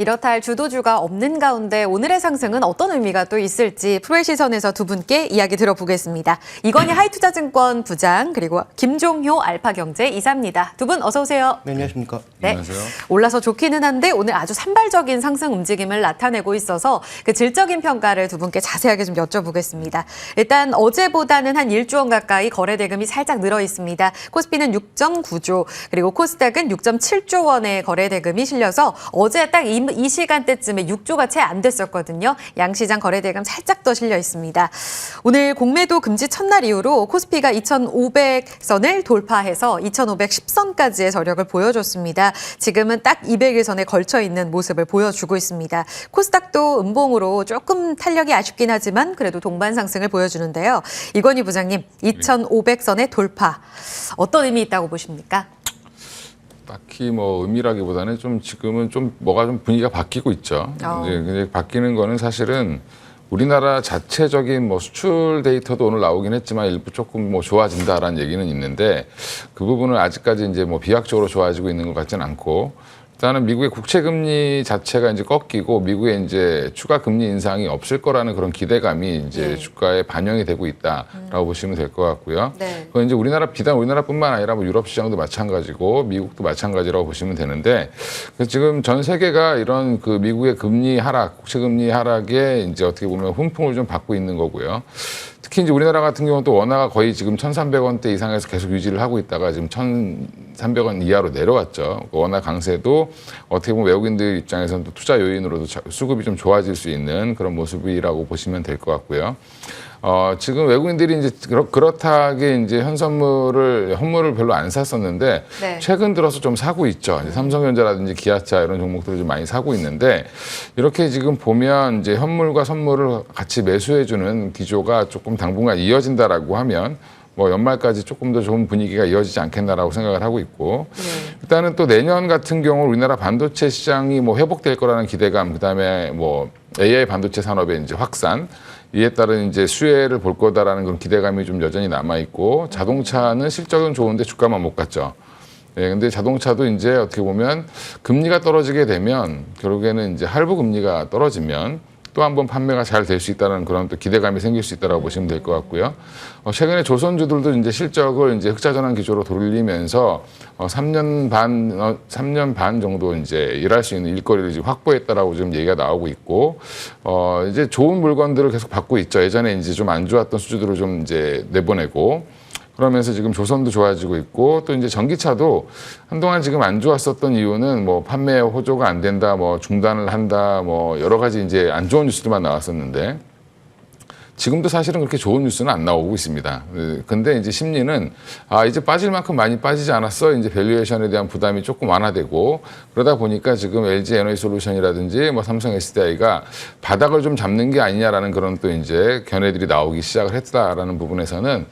이렇다 할 주도주가 없는 가운데 오늘의 상승은 어떤 의미가 또 있을지 프로의 시선에서 두 분께 이야기 들어보겠습니다. 이건희 하이투자증권 부장 그리고 김종효 알파경제 이사입니다. 두 분 어서 오세요. 네, 안녕하십니까. 네, 안녕하세요. 올라서 좋기는 한데 오늘 아주 산발적인 상승 움직임을 나타내고 있어서 그 질적인 평가를 두 분께 자세하게 좀 여쭤보겠습니다. 일단 어제보다는 한 1조 원 가까이 거래 대금이 살짝 늘어 있습니다. 코스피는 6.9조 그리고 코스닥은 6.7조 원의 거래 대금이 실려서 어제 딱 이 시간대쯤에 6조가 채 안 됐었거든요. 양시장 거래 대금 살짝 더 실려 있습니다. 오늘 공매도 금지 첫날 이후로 코스피가 2,500선을 돌파해서 2,510선까지의 저력을 보여줬습니다. 지금은 딱 200일선에 걸쳐 있는 모습을 보여주고 있습니다. 코스닥도 음봉으로 조금 탄력이 아쉽긴 하지만 그래도 동반 상승을 보여주는데요. 이건희 부장님, 2,500선의 돌파 어떤 의미 있다고 보십니까? 딱히 뭐 의미라기보다는 좀 지금은 좀 뭐가 좀 분위기가 바뀌고 있죠. 이제 바뀌는 거는 사실은 우리나라 자체적인 뭐 수출 데이터도 오늘 나오긴 했지만 일부 조금 뭐 좋아진다라는 얘기는 있는데 그 부분은 아직까지 이제 뭐 비약적으로 좋아지고 있는 것 같지는 않고 일단은 미국의 국채 금리 자체가 이제 꺾이고 미국의 이제 추가 금리 인상이 없을 거라는 그런 기대감이 이제 주가에 반영이 되고 있다라고 보시면 될 것 같고요. 네. 그건 이제 비단 우리나라뿐만 아니라 뭐 유럽 시장도 마찬가지고 미국도 마찬가지라고 보시면 되는데 지금 전 세계가 이런 그 미국의 금리 하락, 국채 금리 하락에 이제 어떻게 보면 훈풍을 좀 받고 있는 거고요. 특히 이제 우리나라 같은 경우는 또 원화가 거의 지금 1,300원대 이상에서 계속 유지를 하고 있다가 지금 1,300원 이하로 내려왔죠. 그 원화 강세도 어떻게 보면 외국인들 입장에서는 또 투자 요인으로도 수급이 좀 좋아질 수 있는 그런 모습이라고 보시면 될 것 같고요. 지금 외국인들이 이제 그렇다게 이제 현물을 별로 안 샀었는데 네. 최근 들어서 좀 사고 있죠. 이제 삼성전자라든지 기아차 이런 종목들을 좀 많이 사고 있는데 이렇게 지금 보면 이제 현물과 선물을 같이 매수해주는 기조가 조금 당분간 이어진다라고 하면 뭐 연말까지 조금 더 좋은 분위기가 이어지지 않겠나라고 생각을 하고 있고 일단은 또 내년 같은 경우 우리나라 반도체 시장이 뭐 회복될 거라는 기대감 그다음에 뭐 AI 반도체 산업의 이제 확산 이에 따른 이제 수혜를 볼 거다라는 그런 기대감이 좀 여전히 남아 있고 자동차는 실적은 좋은데 주가만 못 갔죠. 예, 근데 자동차도 이제 어떻게 보면 금리가 떨어지게 되면 결국에는 이제 할부 금리가 떨어지면 또 한 번 판매가 잘 될 수 있다는 그런 또 기대감이 생길 수 있다라고 보시면 될 것 같고요. 최근에 조선주들도 이제 실적을 이제 흑자전환 기조로 돌리면서 3년 반 정도 이제 일할 수 있는 일거리를 이제 확보했다라고 지금 얘기가 나오고 있고, 이제 좋은 물건들을 계속 받고 있죠. 예전에 이제 좀 안 좋았던 수주들을 좀 이제 내보내고, 그러면서 지금 조선도 좋아지고 있고 또 이제 전기차도 한동안 지금 안 좋았었던 이유는 뭐 판매 호조가 안 된다, 뭐 중단을 한다, 뭐 여러 가지 이제 안 좋은 뉴스들만 나왔었는데 지금도 사실은 그렇게 좋은 뉴스는 안 나오고 있습니다. 근데 이제 심리는 이제 빠질 만큼 많이 빠지지 않았어. 이제 밸류에이션에 대한 부담이 조금 완화되고 그러다 보니까 지금 LG 에너지솔루션이라든지 뭐 삼성 SDI가 바닥을 좀 잡는 게 아니냐라는 그런 또 이제 견해들이 나오기 시작을 했다라는 부분에서는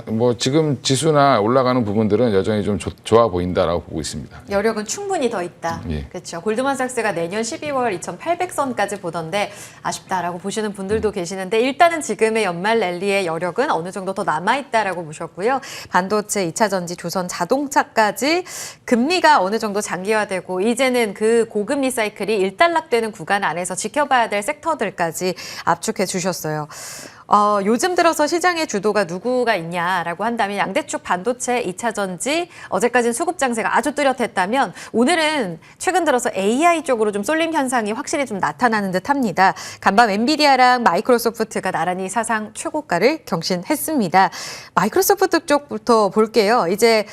뭐 지금 지수나 올라가는 부분들은 여전히 좀 좋아 보인다라고 보고 있습니다. 여력은 충분히 더 있다. 예. 그렇죠. 골드만삭스가 내년 12월 2,800선까지 보던데 아쉽다라고 보시는 분들도 계시는데 일단은 지금의 연말 랠리의 여력은 어느 정도 더 남아있다라고 보셨고요. 반도체, 2차 전지, 조선, 자동차까지 금리가 어느 정도 장기화되고 이제는 그 고금리 사이클이 일단락되는 구간 안에서 지켜봐야 될 섹터들까지 압축해 주셨어요. 요즘 들어서 시장의 주도가 누구가 있냐라고 한다면 양대축 반도체, 2차 전지, 어제까지는 수급 장세가 아주 뚜렷했다면 오늘은 최근 들어서 AI 쪽으로 좀 쏠림 현상이 확실히 좀 나타나는 듯합니다. 간밤 엔비디아랑 마이크로소프트가 나란히 사상 최고가를 경신했습니다. 마이크로소프트 쪽부터 볼게요. 이제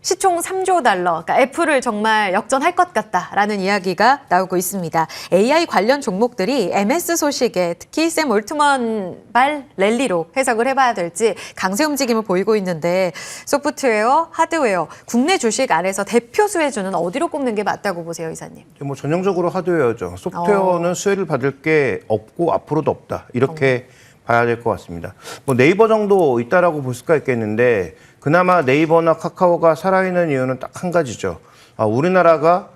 시총 3조 달러, 그러니까 애플을 정말 역전할 것 같다라는 이야기가 나오고 있습니다. AI 관련 종목들이 MS 소식에 특히 샘 올트먼발 랠리로 해석을 해봐야 될지 강세 움직임을 보이고 있는데 소프트웨어, 하드웨어, 국내 주식 안에서 대표 수혜주는 어디로 꼽는 게 맞다고 보세요, 이사님? 뭐 전형적으로 하드웨어죠. 소프트웨어는 수혜를 받을 게 없고 앞으로도 없다. 이렇게 봐야 될 것 같습니다. 뭐 네이버 정도 있다라고 볼 수가 있겠는데 그나마 네이버나 카카오가 살아있는 이유는 딱 한 가지죠. 우리나라가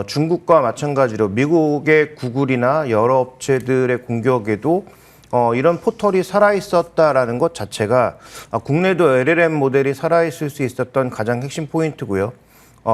중국과 마찬가지로 미국의 구글이나 여러 업체들의 공격에도 이런 포털이 살아있었다라는 것 자체가 국내도 LLM 모델이 살아있을 수 있었던 가장 핵심 포인트고요.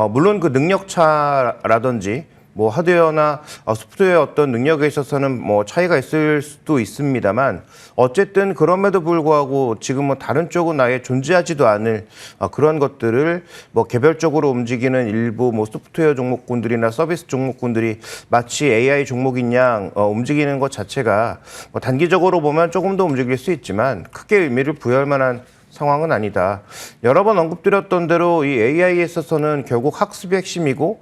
물론 그 능력차라든지 뭐 하드웨어나 소프트웨어 어떤 능력에 있어서는 뭐 차이가 있을 수도 있습니다만 어쨌든 그럼에도 불구하고 지금 뭐 다른 쪽은 아예 존재하지도 않을 그런 것들을 뭐 개별적으로 움직이는 일부 뭐 소프트웨어 종목군들이나 서비스 종목군들이 마치 AI 종목인 양 움직이는 것 자체가 뭐 단기적으로 보면 조금 더 움직일 수 있지만 크게 의미를 부여할 만한 상황은 아니다. 여러 번 언급드렸던 대로 이 AI에 있어서는 결국 학습이 핵심이고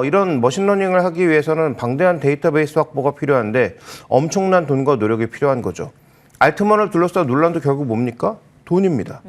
이런 머신러닝을 하기 위해서는 방대한 데이터베이스 확보가 필요한데 엄청난 돈과 노력이 필요한 거죠. 알트만을 둘러싼 논란도 결국 뭡니까? 돈입니다.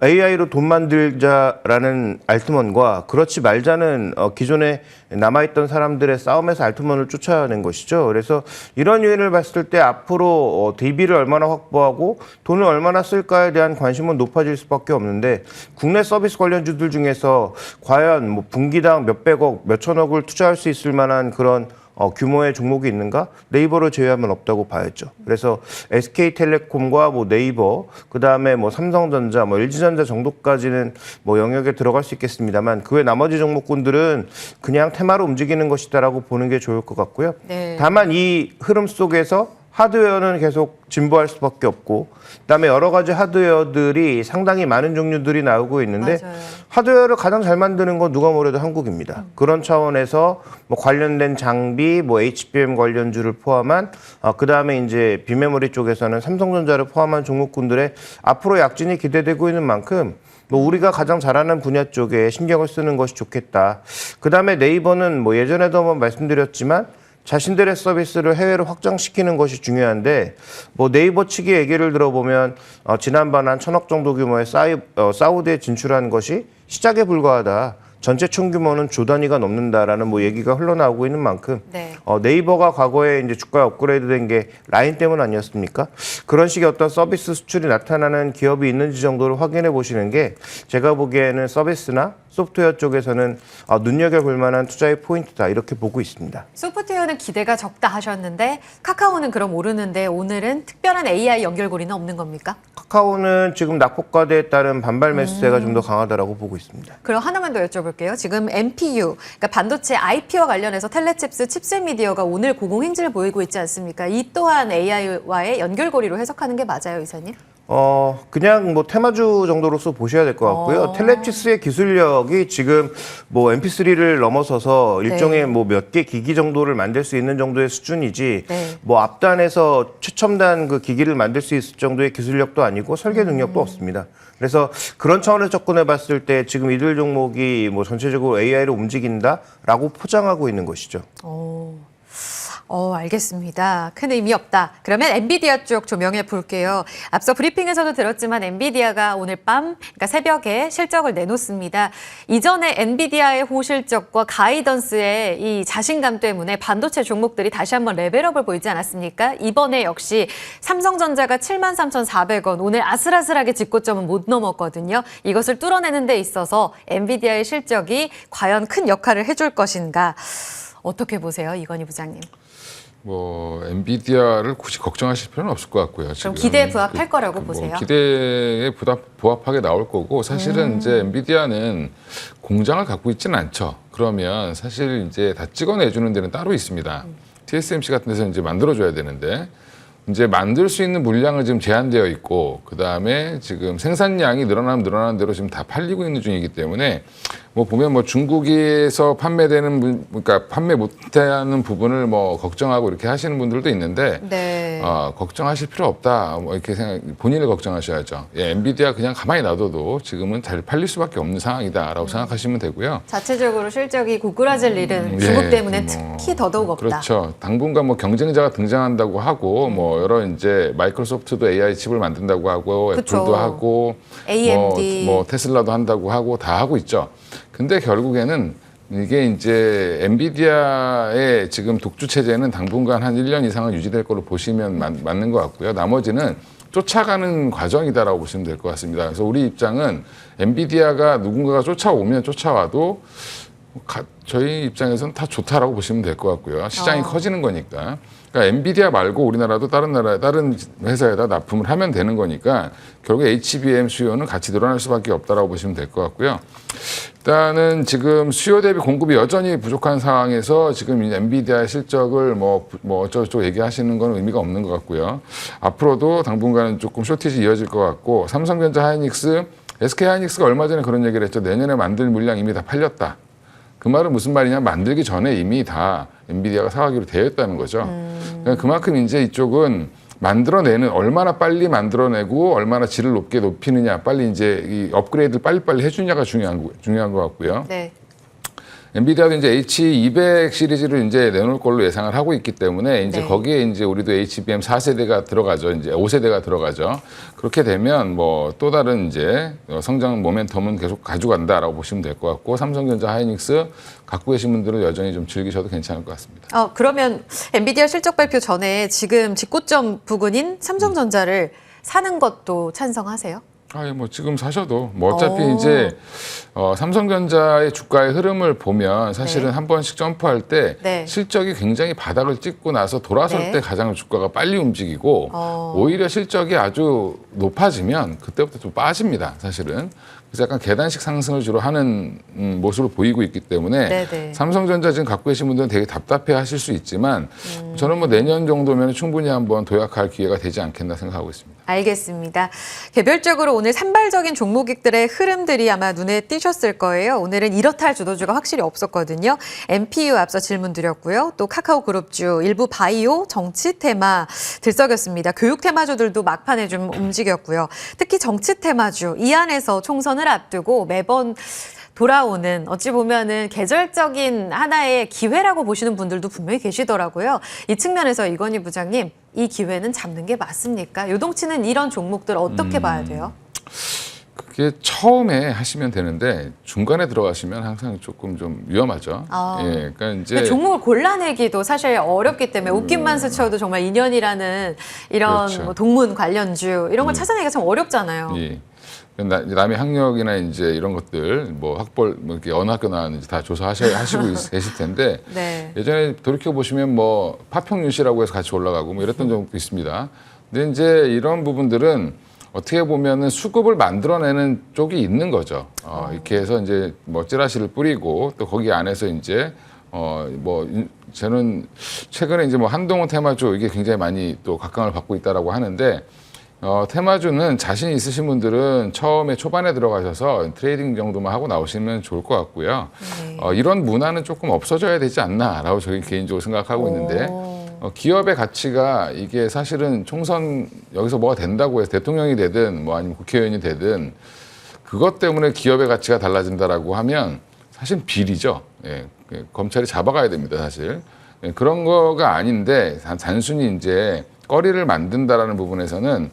AI로 돈 만들자라는 알트먼과 그렇지 말자는 기존에 남아있던 사람들의 싸움에서 알트먼을 쫓아낸 것이죠. 그래서 이런 요인을 봤을 때 앞으로 DB를 얼마나 확보하고 돈을 얼마나 쓸까에 대한 관심은 높아질 수밖에 없는데 국내 서비스 관련주들 중에서 과연 뭐 분기당 몇백억, 몇천억을 투자할 수 있을 만한 그런 규모의 종목이 있는가? 네이버를 제외하면 없다고 봐야죠. 그래서 SK텔레콤과 뭐 네이버, 그 다음에 뭐 삼성전자, 뭐 LG전자 정도까지는 뭐 영역에 들어갈 수 있겠습니다만 그 외 나머지 종목군들은 그냥 테마로 움직이는 것이다라고 보는 게 좋을 것 같고요. 네. 다만 이 흐름 속에서 하드웨어는 계속 진보할 수밖에 없고 그다음에 여러 가지 하드웨어들이 상당히 많은 종류들이 나오고 있는데 맞아요. 하드웨어를 가장 잘 만드는 건 누가 뭐래도 한국입니다. 그런 차원에서 뭐 관련된 장비, 뭐 HBM 관련주를 포함한 그다음에 이제 비메모리 쪽에서는 삼성전자를 포함한 종목군들의 앞으로 약진이 기대되고 있는 만큼 뭐 우리가 가장 잘하는 분야 쪽에 신경을 쓰는 것이 좋겠다. 그다음에 네이버는 뭐 예전에도 한번 말씀드렸지만 자신들의 서비스를 해외로 확장시키는 것이 중요한데 뭐 네이버 측의 얘기를 들어보면 지난번 한 1,000억 정도 규모의 사우디에 진출한 것이 시작에 불과하다. 전체 총 규모는 조 단위가 넘는다라는 뭐 얘기가 흘러나오고 있는 만큼 네. 네이버가 과거에 이제 주가 업그레이드된 게 라인 때문 아니었습니까? 그런 식의 어떤 서비스 수출이 나타나는 기업이 있는지 정도를 확인해 보시는 게 제가 보기에는 서비스나 소프트웨어 쪽에서는 눈여겨볼 만한 투자의 포인트다 이렇게 보고 있습니다. 소프트웨어는 기대가 적다 하셨는데 카카오는 그럼 오르는데 오늘은 특별한 AI 연결고리는 없는 겁니까? 카카오는 지금 낙폭과대에 따른 반발 매수세가 좀 더 강하다라고 보고 있습니다. 그럼 하나만 더 여쭤볼게요. 지금 MPU, 그러니까 반도체 IP와 관련해서 텔레칩스, 칩셋미디어가 오늘 고공행진을 보이고 있지 않습니까? 이 또한 AI와의 연결고리로 해석하는 게 맞아요, 이사님? 그냥 뭐 테마주 정도로서 보셔야 될 것 같고요. 텔레칩스의 기술력이 지금 뭐 MP3를 넘어서서 일종의 뭐 몇 개 기기 정도를 만들 수 있는 정도의 수준이지 뭐 앞단에서 최첨단 그 기기를 만들 수 있을 정도의 기술력도 아니고 설계 능력도 없습니다. 그래서 그런 차원에서 접근해 봤을 때 지금 이들 종목이 뭐 전체적으로 AI로 움직인다라고 포장하고 있는 것이죠. 알겠습니다. 큰 의미 없다. 그러면 엔비디아 쪽 조명해 볼게요. 앞서 브리핑에서도 들었지만 엔비디아가 오늘 밤, 그러니까 새벽에 실적을 내놓습니다. 이전에 엔비디아의 호실적과 가이던스의 이 자신감 때문에 반도체 종목들이 다시 한번 레벨업을 보이지 않았습니까? 이번에 역시 삼성전자가 73,400원, 오늘 아슬아슬하게 직고점은 못 넘었거든요. 이것을 뚫어내는 데 있어서 엔비디아의 실적이 과연 큰 역할을 해줄 것인가? 어떻게 보세요, 이건희 부장님? 뭐 엔비디아를 굳이 걱정하실 필요는 없을 것 같고요. 그럼 기대에 부합할 거라고 보세요? 기대에 부합하게 나올 거고 사실은 이제 엔비디아는 공장을 갖고 있지는 않죠. 그러면 사실 이제 다 찍어내주는 데는 따로 있습니다. TSMC 같은 데서 이제 만들어줘야 되는데 이제 만들 수 있는 물량은 지금 제한되어 있고 그 다음에 지금 생산량이 늘어나면 늘어나는 대로 지금 다 팔리고 있는 중이기 때문에 뭐 보면 뭐 중국에서 판매되는 그러니까 판매 못하는 부분을 뭐 걱정하고 이렇게 하시는 분들도 있는데 걱정하실 필요 없다 뭐 이렇게 본인을 걱정하셔야죠. 예, 엔비디아 그냥 가만히 놔둬도 지금은 잘 팔릴 수밖에 없는 상황이다라고 생각하시면 되고요. 자체적으로 실적이 고꾸라질 일은 중국 때문에 특히 더더욱 없다. 그렇죠. 당분간 뭐 경쟁자가 등장한다고 하고 뭐 여러 이제 마이크로소프트도 AI 칩을 만든다고 하고 애플도 하고 AMD 뭐 테슬라도 한다고 하고 다 하고 있죠. 근데 결국에는 이게 이제 엔비디아의 지금 독주 체제는 당분간 한 1년 이상은 유지될 걸로 보시면 맞는 것 같고요. 나머지는 쫓아가는 과정이다라고 보시면 될 것 같습니다. 그래서 우리 입장은 엔비디아가 누군가가 쫓아오면 쫓아와도 저희 입장에서는 다 좋다라고 보시면 될 것 같고요. 시장이 커지는 거니까. 그러니까 엔비디아 말고 우리나라도 다른 회사에다 납품을 하면 되는 거니까 결국 HBM 수요는 같이 늘어날 수밖에 없다라고 보시면 될 것 같고요. 일단은 지금 수요 대비 공급이 여전히 부족한 상황에서 지금 이 엔비디아의 실적을 뭐 어쩌고저쩌고 얘기하시는 건 의미가 없는 것 같고요. 앞으로도 당분간은 조금 쇼티지 이어질 것 같고, 삼성전자, 하이닉스, SK 하이닉스가 얼마 전에 그런 얘기를 했죠. 내년에 만들 물량 이미 다 팔렸다. 그 말은 무슨 말이냐, 만들기 전에 이미 다 엔비디아가 사가기로 되어 있다는 거죠. 그러니까 그만큼 이제 이쪽은 만들어내는, 얼마나 빨리 만들어내고 얼마나 질을 높이느냐, 빨리 이제 이 업그레이드를 빨리빨리 해주냐가 중요한 것 같고요. 네. 엔비디아도 이제 H200 시리즈를 이제 내놓을 걸로 예상을 하고 있기 때문에 이제 네. 거기에 이제 우리도 HBM 4세대가 들어가죠. 이제 5세대가 들어가죠. 그렇게 되면 뭐 또 다른 이제 성장 모멘텀은 계속 가져간다라고 보시면 될 것 같고, 삼성전자, 하이닉스 갖고 계신 분들은 여전히 좀 즐기셔도 괜찮을 것 같습니다. 그러면 엔비디아 실적 발표 전에 지금 직고점 부근인 삼성전자를 사는 것도 찬성하세요? 뭐 지금 사셔도 뭐 어차피 이제 삼성전자의 주가의 흐름을 보면 사실은 네. 한 번씩 점프할 때 네. 실적이 굉장히 바닥을 찍고 나서 돌아설 네. 때 가장 주가가 빨리 움직이고 오히려 실적이 아주 높아지면 그때부터 좀 빠집니다, 사실은. 그래서 약간 계단식 상승을 주로 하는 모습을 보이고 있기 때문에 네네. 삼성전자 지금 갖고 계신 분들은 되게 답답해 하실 수 있지만 저는 뭐 내년 정도면 충분히 한번 도약할 기회가 되지 않겠나 생각하고 있습니다. 알겠습니다. 개별적으로 오늘 산발적인 종목들의 흐름들이 아마 눈에 띄셨을 거예요. 오늘은 이렇다 할 주도주가 확실히 없었거든요. MPU 앞서 질문 드렸고요. 또 카카오그룹주, 일부 바이오, 정치 테마 들썩였습니다. 교육 테마주들도 막판에 좀 움직였고요. 특히 정치 테마주, 이 안에서 총선을 앞두고 매번 돌아오는, 어찌 보면은 계절적인 하나의 기회라고 보시는 분들도 분명히 계시더라고요. 이 측면에서 이건희 부장님, 이 기회는 잡는 게 맞습니까? 요동치는 이런 종목들 어떻게 봐야 돼요? 그게 처음에 하시면 되는데 중간에 들어가시면 항상 조금 좀 위험하죠. 예, 그러니까 이제 근데 종목을 골라내기도 사실 어렵기 때문에 웃김만 스쳐도 정말 인연이라는 이런 그렇죠. 뭐 동문 관련주 이런 걸 찾아내기가 참 어렵잖아요. 예. 남의 학력이나 이제 이런 것들 뭐 학벌 뭐 이렇게 어느 학교 나왔는지 다 조사하시고 계실 텐데 네. 예전에 돌이켜 보시면 뭐 파평유시라고 해서 같이 올라가고 뭐 이랬던 적도 있습니다. 근데 이제 이런 부분들은 어떻게 보면은 수급을 만들어내는 쪽이 있는 거죠. 이렇게 해서 이제 뭐 찌라시를 뿌리고 또 거기 안에서 이제 뭐 저는 최근에 이제 뭐 한동훈 테마주 이게 굉장히 많이 또 각광을 받고 있다라고 하는데. 테마주는 자신 있으신 분들은 처음에 초반에 들어가셔서 트레이딩 정도만 하고 나오시면 좋을 것 같고요. 네. 이런 문화는 조금 없어져야 되지 않나라고 저희 개인적으로 생각하고 있는데 기업의 가치가 이게 사실은 총선 여기서 뭐가 된다고 해서 대통령이 되든 뭐 아니면 국회의원이 되든 그것 때문에 기업의 가치가 달라진다라고 하면 사실 비리죠. 예, 검찰이 잡아가야 됩니다, 사실. 예, 그런 거가 아닌데 단순히 이제 거리를 만든다라는 부분에서는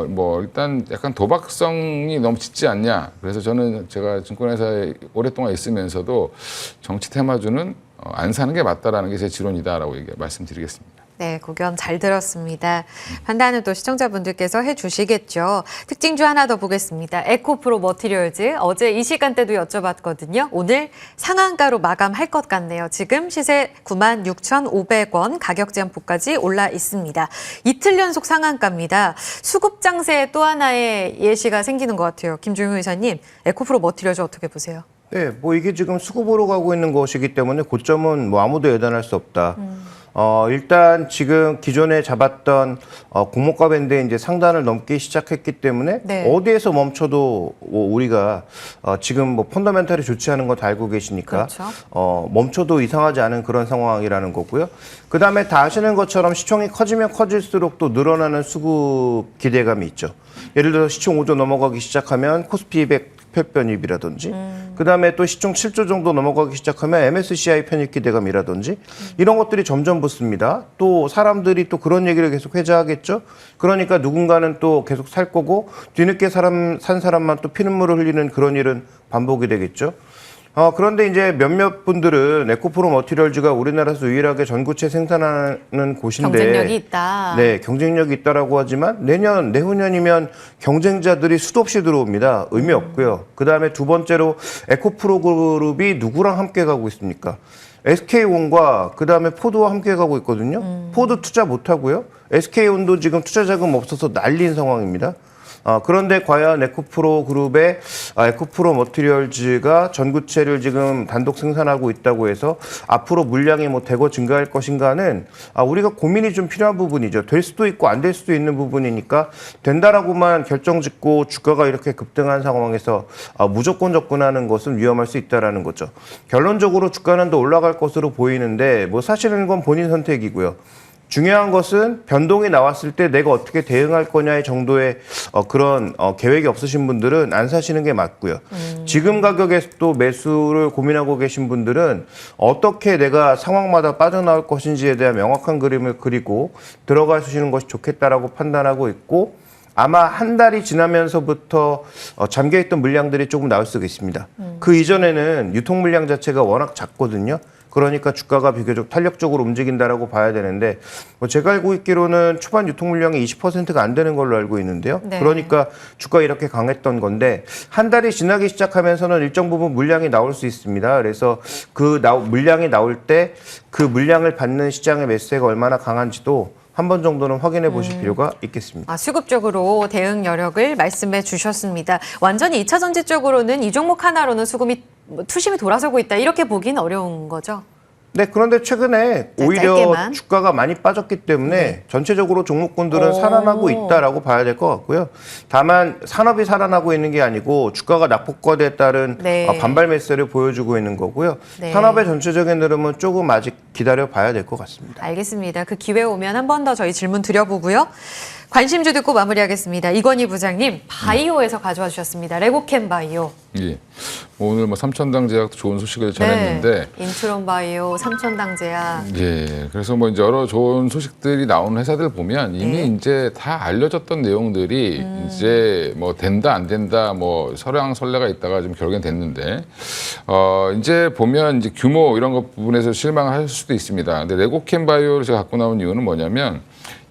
뭐 일단 약간 도박성이 너무 짙지 않냐. 그래서 저는 제가 증권회사에 오랫동안 있으면서도 정치 테마주는 안 사는 게 맞다라는 게 제 지론이다라고 말씀드리겠습니다. 네, 고견 잘 들었습니다. 판단은 또 시청자분들께서 해주시겠죠. 특징주 하나 더 보겠습니다. 에코프로 머티리얼즈, 어제 이 시간대도 여쭤봤거든요. 오늘 상한가로 마감할 것 같네요. 지금 시세 96,500원, 가격 제한폭까지 올라 있습니다. 이틀 연속 상한가입니다. 수급 장세에 또 하나의 예시가 생기는 것 같아요. 김종효 이사님, 에코프로 머티리얼즈 어떻게 보세요? 네, 뭐 이게 지금 수급으로 가고 있는 것이기 때문에 고점은 뭐 아무도 예단할 수 없다. 일단 지금 기존에 잡았던 공모가 밴드에 이제 상단을 넘기 시작했기 때문에 네. 어디에서 멈춰도 우리가 지금 뭐 펀더멘탈이 좋지 않은 거 다 알고 계시니까 그렇죠. 멈춰도 이상하지 않은 그런 상황이라는 거고요. 그 다음에 다 아시는 것처럼 시총이 커지면 커질수록 또 늘어나는 수급 기대감이 있죠. 예를 들어 시총 5조 넘어가기 시작하면 코스피 200 편입이라든지 그다음에 또 시총 7조 정도 넘어가기 시작하면 MSCI 편입 기대감이라든지 이런 것들이 점점 붙습니다. 또 사람들이 또 그런 얘기를 계속 회자하겠죠. 그러니까 누군가는 또 계속 살 거고 뒤늦게 산 사람만 또 피눈물을 흘리는 그런 일은 반복이 되겠죠. 그런데 이제 몇몇 분들은 에코프로 머티리얼즈가 우리나라에서 유일하게 전구체 생산하는 곳인데 경쟁력이 있다. 네, 경쟁력이 있다라고 하지만 내년, 내후년이면 경쟁자들이 수도 없이 들어옵니다. 의미 없고요. 그다음에 두 번째로 에코프로 그룹이 누구랑 함께 가고 있습니까? SK온과 그다음에 포드와 함께 가고 있거든요. 포드 투자 못 하고요. SK온도 지금 투자 자금 없어서 난린 상황입니다. 그런데 과연 에코프로 그룹의 에코프로 머티리얼즈가 전구체를 지금 단독 생산하고 있다고 해서 앞으로 물량이 뭐 대거 증가할 것인가는 우리가 고민이 좀 필요한 부분이죠. 될 수도 있고 안 될 수도 있는 부분이니까 된다라고만 결정짓고 주가가 이렇게 급등한 상황에서 무조건 접근하는 것은 위험할 수 있다라는 거죠. 결론적으로 주가는 더 올라갈 것으로 보이는데 뭐 사실은 이건 본인 선택이고요. 중요한 것은 변동이 나왔을 때 내가 어떻게 대응할 거냐의 정도의 그런 계획이 없으신 분들은 안 사시는 게 맞고요. 지금 가격에서 또 매수를 고민하고 계신 분들은 어떻게 내가 상황마다 빠져나올 것인지에 대한 명확한 그림을 그리고 들어가시는 것이 좋겠다라고 판단하고 있고 아마 한 달이 지나면서부터 잠겨있던 물량들이 조금 나올 수가 있습니다. 그 이전에는 유통 물량 자체가 워낙 작거든요. 그러니까 주가가 비교적 탄력적으로 움직인다라고 봐야 되는데 제가 알고 있기로는 초반 유통 물량이 20%가 안 되는 걸로 알고 있는데요. 네. 그러니까 주가 이렇게 강했던 건데 한 달이 지나기 시작하면서는 일정 부분 물량이 나올 수 있습니다. 그래서 그 물량이 나올 때 그 물량을 받는 시장의 매수세가 얼마나 강한지도 한 번 정도는 확인해 보실 필요가 있겠습니다. 수급적으로 대응 여력을 말씀해 주셨습니다. 완전히 2차 전지 쪽으로는 이 종목 하나로는 투심이 돌아서고 있다 이렇게 보기는 어려운 거죠? 네, 그런데 최근에 오히려 짧게만. 주가가 많이 빠졌기 때문에 전체적으로 종목군들은 살아나고 있다라고 봐야 될 것 같고요. 다만 산업이 살아나고 있는 게 아니고 주가가 낙폭과대에 따른 반발 매세를 보여주고 있는 거고요. 네. 산업의 전체적인 흐름은 조금 아직 기다려 봐야 될 것 같습니다. 알겠습니다. 그 기회 오면 한 번 더 저희 질문 드려보고요. 관심주 듣고 마무리하겠습니다. 이건희 부장님, 바이오에서 가져와 주셨습니다. 레고캠 바이오. 예. 오늘 뭐 삼천당 제약도 좋은 소식을 전했는데 인트론 바이오, 삼천당 제약. 예. 그래서 뭐 이제 여러 좋은 소식들이 나오는 회사들 보면 이미 이제 다 알려졌던 내용들이 이제 뭐 된다 안 된다 뭐 설왕설래가 있다가 좀 결국엔 됐는데 이제 보면 이제 규모 이런 것 부분에서 실망할 수도 있습니다. 근데 레고캠 바이오를 제가 갖고 나온 이유는 뭐냐면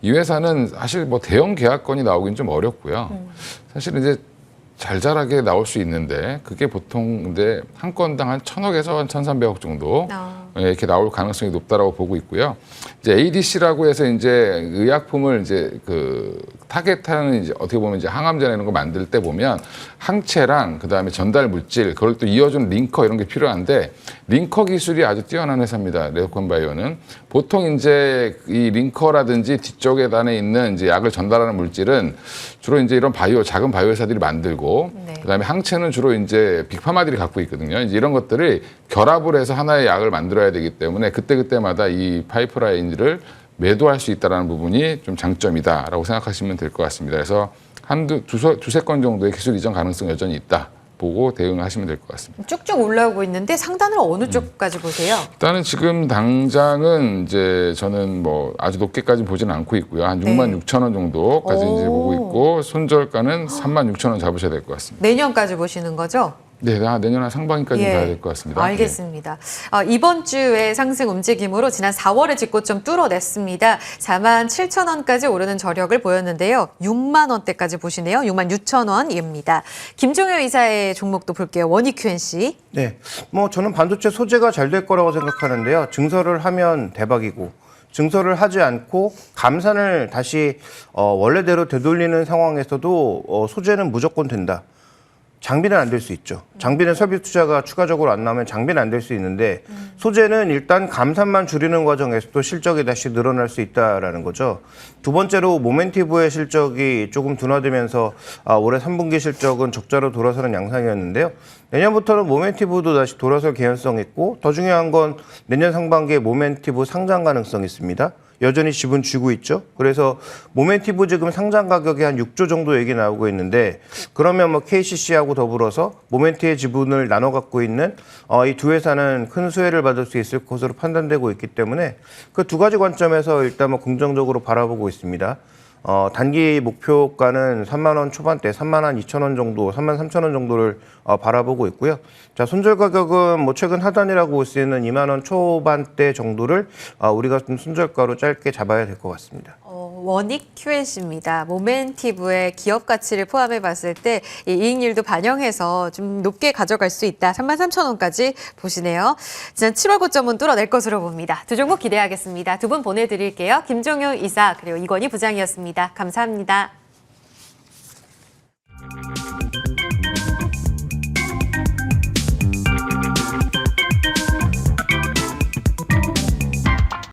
이 회사는 사실 뭐 대형 계약건이 나오긴 좀 어렵고요. 사실 이제 잘잘하게 나올 수 있는데 그게 보통 근데 한 건당 한 1,000억에서 한 1,300억 정도 이렇게 나올 가능성이 높다라고 보고 있고요. 이제 ADC라고 해서 이제 의약품을 이제 그 타겟하는 이제 어떻게 보면 이제 항암제 이런 거 만들 때 보면 항체랑 그다음에 전달 물질 그걸 또 이어주는 링커 이런 게 필요한데 링커 기술이 아주 뛰어난 회사입니다. 레고캠 바이오는 보통 이제 이 링커라든지 뒤쪽에 단에 있는 이제 약을 전달하는 물질은 주로 이제 이런 작은 바이오 회사들이 만들고 그다음에 항체는 주로 이제 빅파마들이 갖고 있거든요. 이제 이런 것들을 결합을 해서 하나의 약을 만들어야 되기 때문에 그때마다 이 파이프라인을 매도할 수 있다는 부분이 좀 장점이다라고 생각하시면 될 것 같습니다. 그래서 두세 건 정도의 기술 이전 가능성이 여전히 있다. 보고 대응하시면 될 것 같습니다. 쭉쭉 올라오고 있는데 상단을 어느 쪽까지 보세요? 일단은 지금 당장은 이제 저는 뭐 아주 높게까지 보지는 않고 있고요. 한 66,000원 정도까지 이제 보고 있고 손절가는 36,000원 잡으셔야 될 것 같습니다. 내년까지 보시는 거죠? 네, 내년 한 상반기까지 가야 될 것 같습니다. 알겠습니다. 이번 주에 상승 움직임으로 지난 4월에 직고점 뚫어냈습니다. 47,000원까지 오르는 저력을 보였는데요. 6만 원대까지 보시네요. 66,000원입니다. 김종효 이사의 종목도 볼게요. 원익QNC. 네, 뭐 저는 반도체 소재가 잘 될 거라고 생각하는데요. 증설을 하면 대박이고 증설을 하지 않고 감산을 다시 원래대로 되돌리는 상황에서도 소재는 무조건 된다. 장비는 안 될 수 있죠. 장비는 설비 투자가 추가적으로 안 나오면 장비는 안 될 수 있는데 소재는 일단 감산만 줄이는 과정에서도 실적이 다시 늘어날 수 있다라는 거죠. 두 번째로 모멘티브의 실적이 조금 둔화되면서 올해 3분기 실적은 적자로 돌아서는 양상이었는데요. 내년부터는 모멘티브도 다시 돌아설 개연성이 있고 더 중요한 건 내년 상반기에 모멘티브 상장 가능성이 있습니다. 여전히 지분 쥐고 있죠. 그래서 모멘티브 지금 상장 가격이 한 6조 정도 얘기 나오고 있는데 그러면 뭐 KCC하고 더불어서 모멘티의 지분을 나눠 갖고 있는 이 두 회사는 큰 수혜를 받을 수 있을 것으로 판단되고 있기 때문에 그 두 가지 관점에서 일단 뭐 긍정적으로 바라보고 있습니다. 단기 목표가는 3만 원 초반대, 3만 한 2천 원 정도, 3만 3천 원 정도를 바라보고 있고요. 자, 손절 가격은 뭐 최근 하단이라고 볼 수 있는 2만 원 초반대 정도를 우리가 좀 손절가로 짧게 잡아야 될 것 같습니다. 원익 QNC입니다. 모멘티브의 기업 가치를 포함해 봤을 때 이 이익률도 반영해서 좀 높게 가져갈 수 있다. 33,000원까지 보시네요. 지난 7월 고점은 뚫어낼 것으로 봅니다. 두 종목 기대하겠습니다. 두 분 보내드릴게요. 김종효 이사 그리고 이건희 부장이었습니다. 감사합니다.